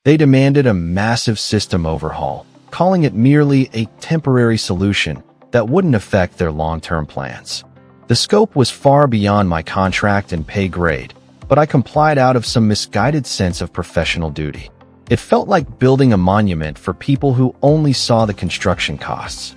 They demanded a massive system overhaul, calling it merely a temporary solution that wouldn't affect their long-term plans. The scope was far beyond my contract and pay grade, but I complied out of some misguided sense of professional duty. It felt like building a monument for people who only saw the construction costs.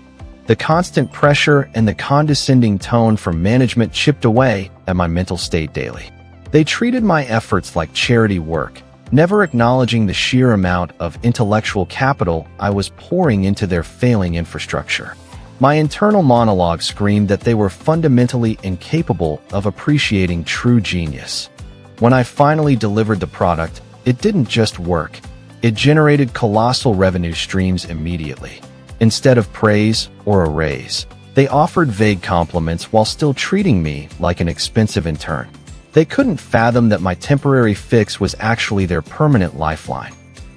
The constant pressure and the condescending tone from management chipped away at my mental state daily. They treated my efforts like charity work, never acknowledging the sheer amount of intellectual capital I was pouring into their failing infrastructure. My internal monologue screamed that they were fundamentally incapable of appreciating true genius. When I finally delivered the product, it didn't just work. It generated colossal revenue streams immediately. Instead of praise or a raise, they offered vague compliments while still treating me like an expensive intern. They couldn't fathom that my temporary fix was actually their permanent lifeline.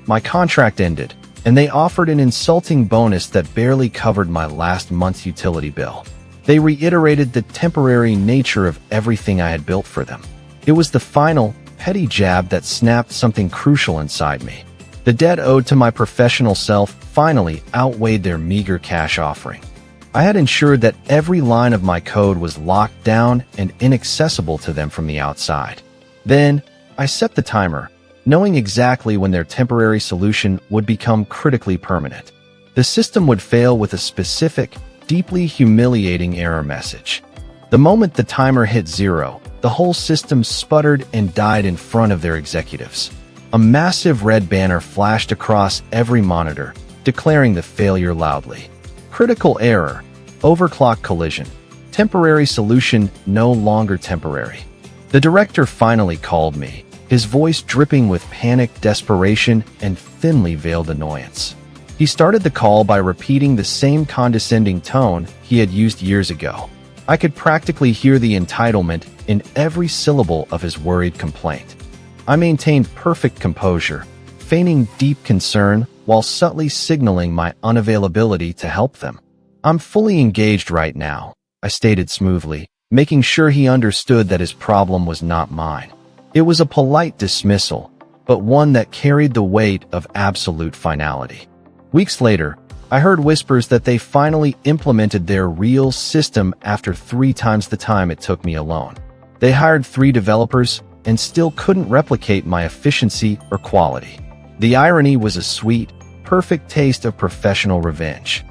My contract ended, and they offered an insulting bonus that barely covered my last month's utility bill. They reiterated the temporary nature of everything I had built for them. It was the final, petty jab that snapped something crucial inside me. The debt owed to my professional self finally outweighed their meager cash offering. I had ensured that every line of my code was locked down and inaccessible to them from the outside. Then, I set the timer, knowing exactly when their temporary solution would become critically permanent. The system would fail with a specific, deeply humiliating error message. The moment the timer hit 0, the whole system sputtered and died in front of their executives. A massive red banner flashed across every monitor, declaring the failure loudly. Critical error, overclock collision, temporary solution no longer temporary. The director finally called me, his voice dripping with panic, desperation, and thinly veiled annoyance. He started the call by repeating the same condescending tone he had used years ago. I could practically hear the entitlement in every syllable of his worried complaint. I maintained perfect composure, feigning deep concern while subtly signaling my unavailability to help them. "I'm fully engaged right now," I stated smoothly, making sure he understood that his problem was not mine. It was a polite dismissal, but one that carried the weight of absolute finality. Weeks later, I heard whispers that they finally implemented their real system after 3 times the time it took me alone. They hired 3 developers and still couldn't replicate my efficiency or quality. The irony was a sweet, perfect taste of professional revenge.